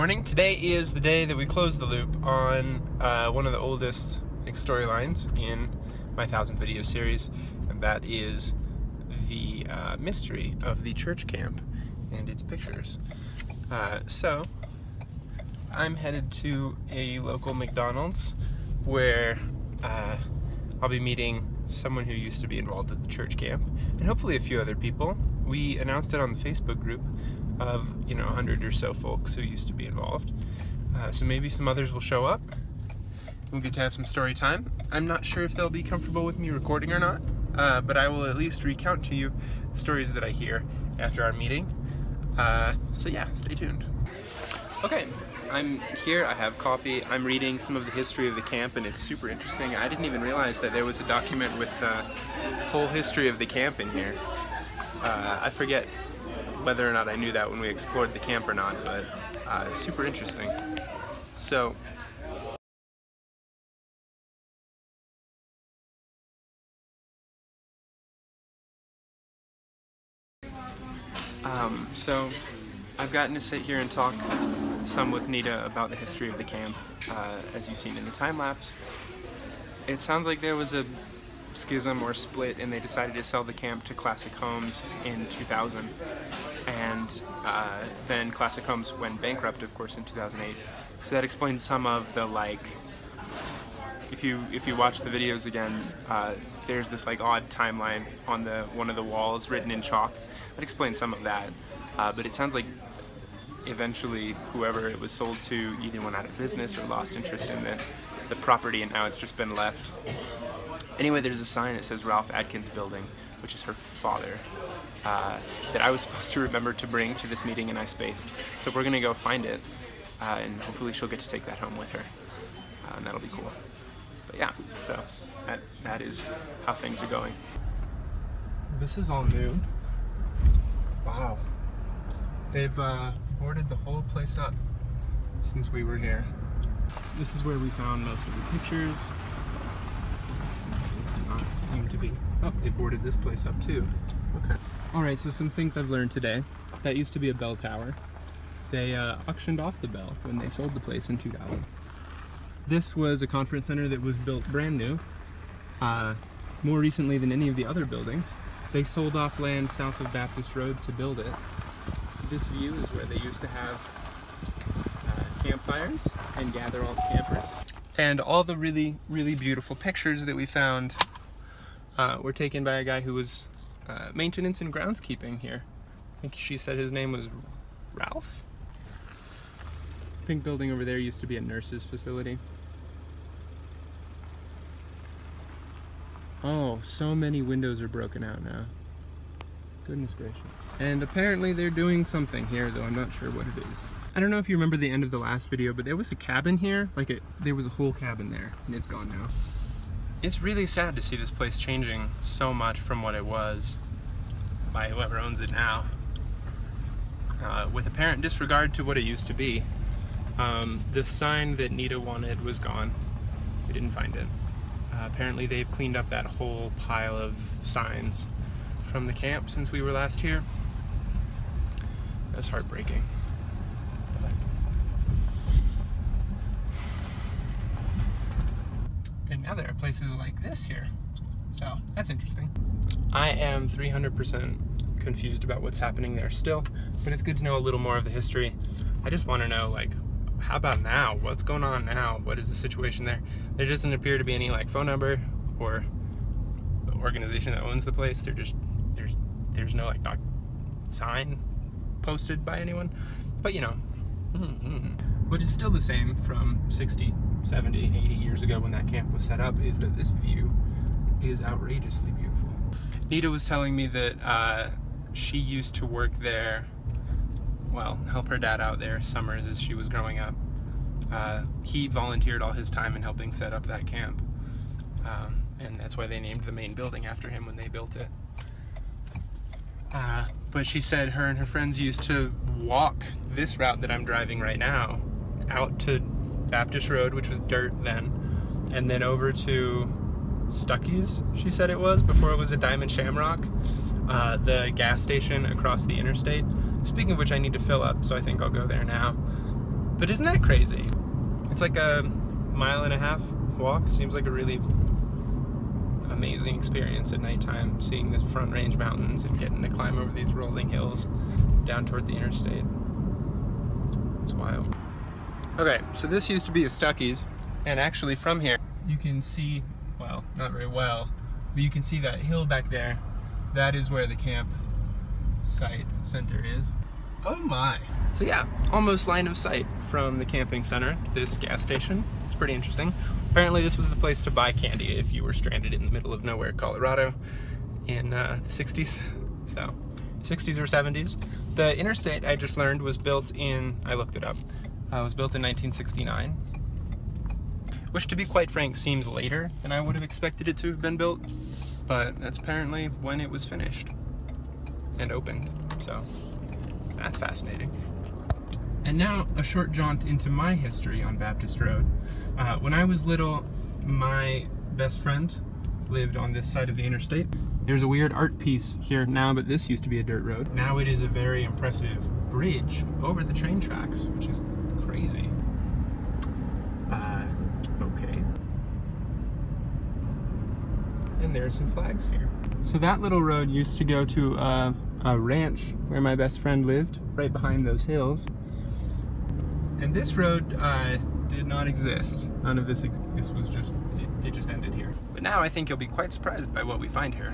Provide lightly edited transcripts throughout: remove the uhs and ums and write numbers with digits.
morning. Today is the day that we close the loop on one of the oldest storylines in my 1,000 video series, and that is the mystery of the church camp and its pictures. So I'm headed to a local McDonald's where I'll be meeting someone who used to be involved at the church camp, and hopefully a few other people. We announced it on the Facebook group of 100 or so folks who used to be involved. So maybe some others will show up. We'll get to have some story time. I'm not sure if they'll be comfortable with me recording or not, but I will at least recount to you the stories that I hear after our meeting. So yeah, stay tuned. Okay, I'm here, I have coffee, I'm reading some of the history of the camp, and it's super interesting. I didn't even realize that there was a document with the whole history of the camp in here. I forget whether or not I knew that when we explored the camp or not, but it's super interesting. So, I've gotten to sit here and talk some with Nita about the history of the camp, as you've seen in the time-lapse. It sounds like there was a schism or split, and they decided to sell the camp to Classic Homes in 2000, and then Classic Homes went bankrupt, of course, in 2008. So that explains some of the, if you watch the videos again, there's this odd timeline on one of the walls written in chalk. That explains some of that, but it sounds like eventually whoever it was sold to either went out of business or lost interest in the property, and now it's just been left. Anyway, there's a sign that says Ralph Atkins Building, which is her father, that I was supposed to remember to bring to this meeting, and I spaced. So we're gonna go find it, and hopefully she'll get to take that home with her, and that'll be cool. But yeah, so that is how things are going. This is all new. Wow. They've boarded the whole place up since we were here. This is where we found most of the pictures. Does not seem to be. Oh, they boarded this place up too. Okay. Alright, so some things I've learned today. That used to be a bell tower. They auctioned off the bell when they sold the place in 2000. This was a conference center that was built brand new, more recently than any of the other buildings. They sold off land south of Baptist Road to build it. This view is where they used to have campfires and gather all the campers. And all the really, really beautiful pictures that we found were taken by a guy who was maintenance and groundskeeping here. I think she said his name was Ralph? Pink building over there used to be a nurse's facility. Oh, so many windows are broken out now. Goodness gracious. And apparently they're doing something here, though I'm not sure what it is. I don't know if you remember the end of the last video, but there was a cabin here. There was a whole cabin there, and it's gone now. It's really sad to see this place changing so much from what it was by whoever owns it now, with apparent disregard to what it used to be. The sign that Nita wanted was gone. We didn't find it. Apparently they've cleaned up that whole pile of signs from the camp since we were last here. That's heartbreaking. And now there are places like this here. So that's interesting. I am 300% confused about what's happening there still, but it's good to know a little more of the history. I just want to know, how about now? What's going on now? What is the situation there? There doesn't appear to be any phone number or the organization that owns the place. There's no sign posted by anyone. But what is still the same from 60, 70, 80 years ago when that camp was set up is that this view is outrageously beautiful. Nita was telling me that she used to work there, help her dad out there summers as she was growing up. He volunteered all his time in helping set up that camp, and that's why they named the main building after him when they built it. But she said her and her friends used to walk this route that I'm driving right now out to Baptist Road, which was dirt then, and then over to Stuckey's, she said it was, before it was a Diamond Shamrock, the gas station across the interstate. Speaking of which, I need to fill up, so I think I'll go there now. But isn't that crazy? It's like a 1.5 mile walk. Seems like a really amazing experience at nighttime, seeing the Front Range Mountains and getting to climb over these rolling hills down toward the interstate. It's wild. Okay, so this used to be a Stuckey's, and actually from here you can see, well, not very well, but you can see that hill back there. That is where the camp site center is. Oh my. So yeah, almost line of sight from the camping center, this gas station. It's pretty interesting. Apparently this was the place to buy candy if you were stranded in the middle of nowhere, Colorado in the 60s. So 60s or 70s. The interstate, I just learned, was built in, I looked it up, was built in 1969. Which, to be quite frank, seems later than I would have expected it to have been built. But that's apparently when it was finished and opened. So that's fascinating. And now a short jaunt into my history on Baptist Road. When I was little, my best friend lived on this side of the interstate. There's a weird art piece here now, but this used to be a dirt road. Now it is a very impressive bridge over the train tracks, which is crazy. Okay. And there's some flags here. So that little road used to go to a ranch where my best friend lived, right behind those hills. And this road did not exist. None of this was just, it just ended here. But now I think you'll be quite surprised by what we find here.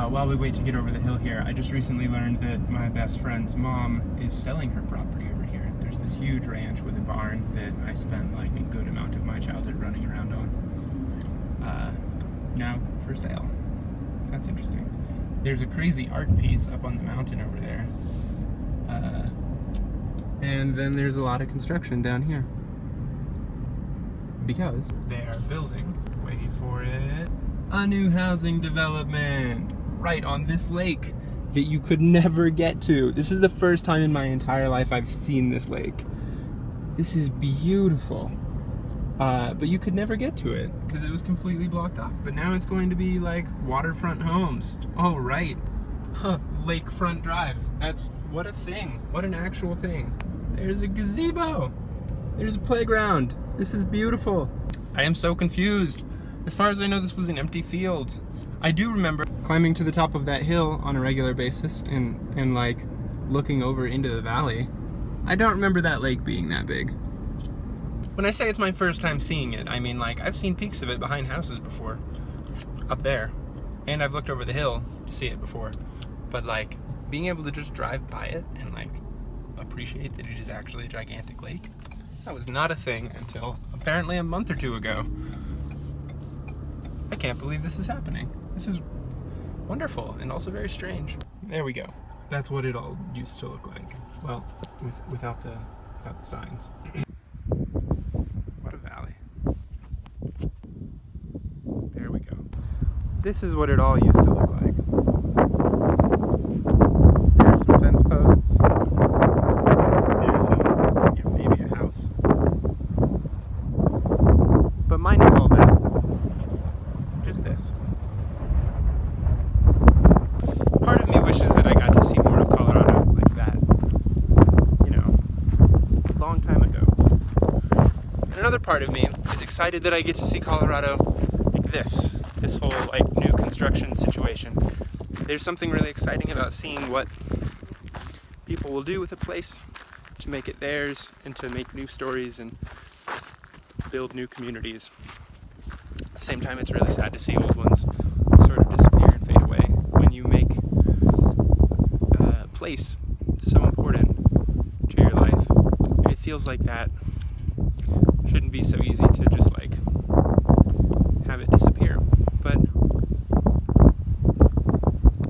While we wait to get over the hill here, I just recently learned that my best friend's mom is selling her property over here. There's this huge ranch with a barn that I spent like a good amount of my childhood running around on. Now for sale. That's interesting. There's a crazy art piece up on the mountain over there. And then there's a lot of construction down here. Because they are building, wait for it, a new housing development right on this lake that you could never get to. This is the first time in my entire life I've seen this lake. This is beautiful. But you could never get to it because it was completely blocked off. But now it's going to be like waterfront homes. Oh, right. Huh, Lakefront Drive. That's, what a thing. What an actual thing. There's a gazebo. There's a playground. This is beautiful. I am so confused. As far as I know, this was an empty field. I do remember climbing to the top of that hill on a regular basis and like looking over into the valley. I don't remember that lake being that big. When I say it's my first time seeing it, I mean like I've seen peaks of it behind houses before, up there, and I've looked over the hill to see it before. But like being able to just drive by it and like appreciate that it is actually a gigantic lake, that was not a thing until apparently a month or two ago. I can't believe this is happening. This is wonderful and also very strange. There we go. That's what it all used to look like. Well, without the signs. What a valley. There we go. This is what it all used to look like. There's some fence posts. There's some, maybe a house. But minus all that. Just this. Part of me wishes that I got to see more of Colorado like that, you know, a long time ago. And another part of me is excited that I get to see Colorado like this whole like new construction situation. There's something really exciting about seeing what people will do with a place to make it theirs and to make new stories and build new communities. At the same time, it's really sad to see old ones sort of disappear and fade away when you make a place so important to your life. It feels like that shouldn't be so easy to just like have it disappear. But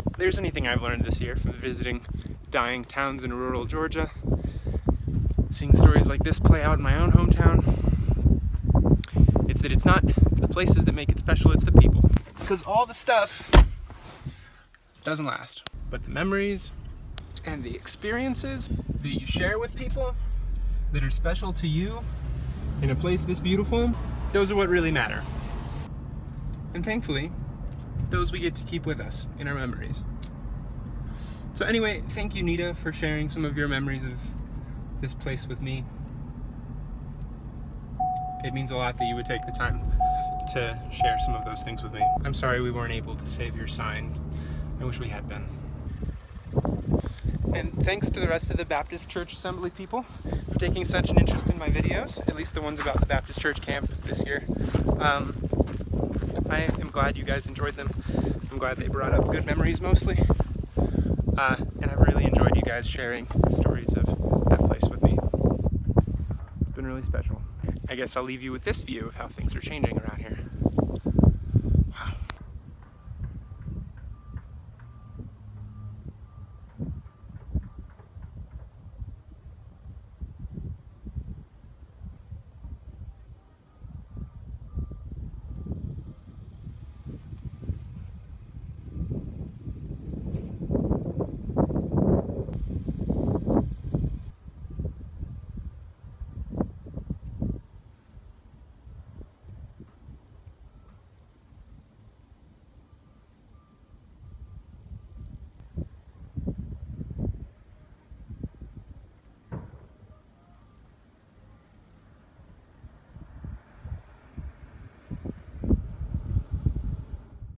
if there's anything I've learned this year from visiting dying towns in rural Georgia, seeing stories like this play out in my own hometown, it's that it's not the places that make it special, it's the people. Because all the stuff doesn't last. But the memories and the experiences that you share with people that are special to you in a place this beautiful, those are what really matter. And thankfully, those we get to keep with us in our memories. So anyway, thank you, Nita, for sharing some of your memories of this place with me. It means a lot that you would take the time to share some of those things with me. I'm sorry we weren't able to save your sign. I wish we had been. And thanks to the rest of the Baptist Church Assembly people for taking such an interest in my videos, at least the ones about the Baptist Church camp this year. I am glad you guys enjoyed them. I'm glad they brought up good memories mostly. And I've really enjoyed you guys sharing stories of that place with me. It's been really special. I guess I'll leave you with this view of how things are changing around here.